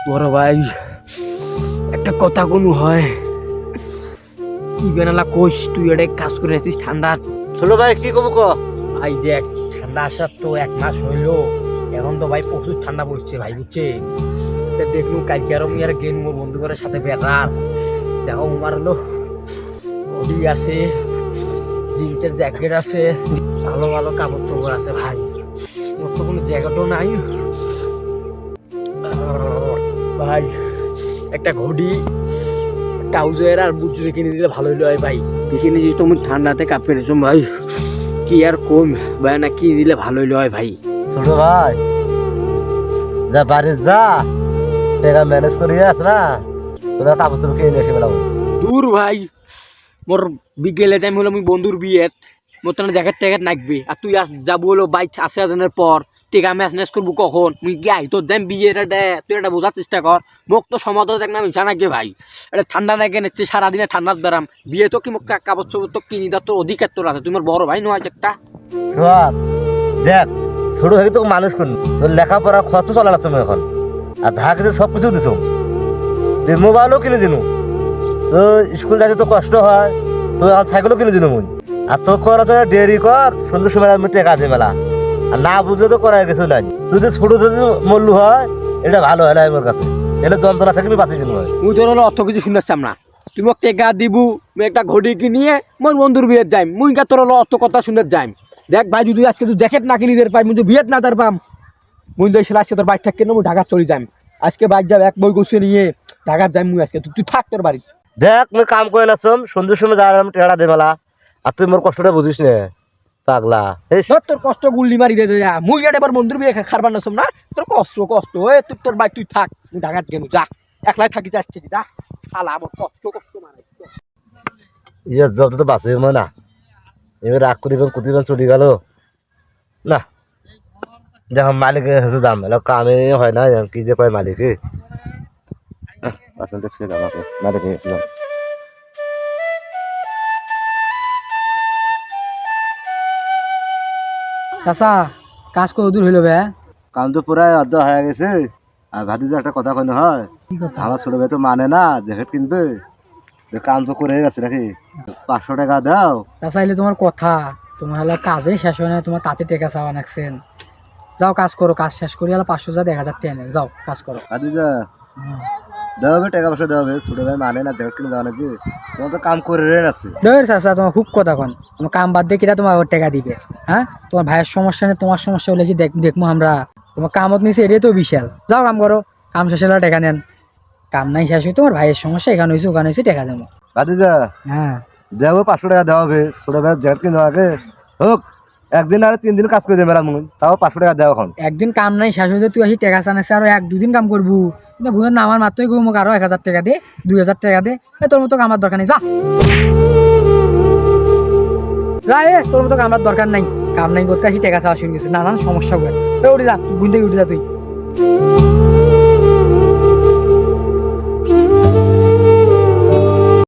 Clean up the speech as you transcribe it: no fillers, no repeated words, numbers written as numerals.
বড় ভাই একটা কথা কোনো হয় কি বেনালা কোষ তুই এটা কাজ করে আছিস ঠান্ডা। ছোট ভাই কি কব ক ভাই দেখ ঠান্ডা আসার তো 1 মাস হইলো, এখন তো ভাই প্রচুর ঠান্ডা পড়ছে ভাই বুঝছে। দেখলু কালকে আরো মিয়ার গেন মোর বন্ধুদের সাথে বেড়ার দেখো আমার হলো বডি আছে, জিন্সের জ্যাকেট আছে, ভালো ভালো কাপড় চোপড় আছে ভাই। মোর তো কোনো জ্যাকেটও নাই ভাই। একটা ঘড়ি ট্রাউজার আর বুট জুড়ে কিনে দিলে ভালো হইলো ভাই। দেখে নিয়েছিস তুমি ঠান্ডাতে কাঁপে নিয়েছো ভাই, কি আর কম ভাই না কিনে দিলে ভালো হইলো ভাই। ছোট ভাই যা বাড়ি যা টাকা ম্যানেজ করিয়ে আস না, তোরা কাপড় চোপড় কিনে এসে বেড়াবো। দূর ভাই মোর বিকেলে টাইম হলো মুই বন্ধুর বিয়েত, মোর তো জ্যাকেট ট্যাকেট নাকবি আর তুই যাবো হলো বাইক আসে আজানের পর টেকা ম্যানেজ করবো কখন মুই গাই তোর দাম বিয়েটা দে, তুই এটা বোঝার চেষ্টা কর। মোক তো সমাধান দেখ না আমি জানাকে ভাই, এটা ঠান্ডা নাকি নিচ্ছে সারাদিনে ঠান্ডার দ্বারাম বিয়ে তো কি মোক কাপড় চোপড় তো কিনি দেওয়ার তোর অধিকার তোর আছে, তুমি বড় ভাই নয় একটা। শোন দেখ ছোট থেকে তোকে মানুষ করুন, তোর লেখাপড়া খরচ চলা লাগছে এখন, আর যাহা কিছু সব কিছু দিছ, তুই মোবাইলও কিনে দিনু, তো স্কুল যাইতে তো কষ্ট হয়, তো সাইকেলও কিনে দিনু মুই। আর তোর করা তো দেরি কর, সুন্দর সময় আমি টেকা দিই মেলা, আর না বুঝলে তো করার কিছু নাই। তুই যদি ছোট যদি মল্লু হয় এটা ভালো হয় না আমার কাছে, এলে যন্ত্রণা থেকে আমি বাঁচি কিনু হয়। মুই তোর হলো অত কিছু শুনেছাম না, তুই মোক টেকা দিবু মুই একটা ঘড়ি কিনিয়ে মোর বন্ধুর বিয়েত যাইম, মুই কা তোর হলো অত কথা শুনে যাইম। দেখ ভাই যদি আজকে তুই জ্যাকেট না কিনি দের পাই মুই বিয়েত না তার পাম, মুই দেখছিল আজকে তোর বাইক থাকতে না মুই ঢাকা চলে যাইম, আজকে বাইক যাব এক বই গুছিয়ে নিয়ে ঢাকা যাইম মুই আজকে, তুই থাক তোর বাড়ি। দেখ মুই কাম করে নাচম সন্ধ্যের সময় যা আমি টেড়া দে মেলা, আর তুই মোর কষ্টটা বুঝিস নে পাগলা। তোর কষ্ট গুল্লি মারি দে যা, মুই এটা এবার বন্ধুর বিয়ে খারবার নাসম না, তোর কষ্ট কষ্ট এ তুই তোর বাইক তুই থাক, মুই ঢাকাত গেমু যা, একলাই থাকি যাস থেকে যা, শালা আমার কষ্ট কষ্ট মারাই। ইয়ে জব তো বাঁচে না, এবার রাগ করিবেন কুতিবেন চলে গেল না, যখন মালিক হেসে দাম এলো কামে হয় না, কি যে পায় মালিকে আসলে ছেড়ে আমাকে মালিক হেসেছিলাম। চাচা কাজ করে দূর হইল বে, কাম তো পুরাই অর্ধ হয়ে গেছে, আর ভাতি যে একটা কথা কইনে হয়, আমার ছোট ভাই তো মানে না জ্যাকেট কিনবে, কাম তো করে গেছে নাকি, 500 টাকা দাও। চাচা এলে তোমার কথা, তোমার হলো কাজে শেষ হয় না, তোমার তাতে টেকা চাওয়া নাকছেন, যাও কাজ করো, কাজ শেষ করি হলো 500 যা 1000 টেনে যাও কাজ করো। ভাতি যা দেওয়া হবে টাকা পয়সা দেওয়া হবে, ছোট ভাই মানে না জ্যাকেট কিনে দেওয়া লাগবে, তোমার তো কাম করে আছে। ধর চাচা তোমার খুব কথা কন, তোমার কাম বাদ দিয়ে কিনা তোমার টাকা দিবে, হ্যাঁ তোমার ভাইয়ের সমস্যা নেই, তোমার সমস্যা হলে কি দেখবো আমরা, তোমার কামত নিচে এটাই তো বিশাল, যাও কাম করো, কাম শেষ হলে টাকা নেন, কাম নাই শেষ হই তোমার ভাইয়ের সমস্যা এখানে হয়েছে ওখানে হয়েছে টাকা দেবো। ভাতি যা হ্যাঁ দেবো 500 টাকা দেওয়া হবে, ছোট ভাই জ্যাকেট কিনে আগে হোক, একদিন আর 3 দিন কাজ করে দেবে মেলা মুই, তাও 500 টাকা দেওয়া এখন। একদিন কাম নাই শেষ হয়েছে তুই আসি টাকা চানাইছে আরো 1-2 দিন কাম করবো, কিন্তু ভুলেন না আমার মাত্রই গো মোক আরো 1000 টাকা দে 2000 টাকা দে, তোর মতো আমার দরকার নেই, যা তোর মতো আমার দরকার নাই, কাম নাই করতে আসি টাকা চাওয়া শুরু গেছে, নানান সমস্যা করে উঠে যা, তুই বুঝতে উঠে যা তুই।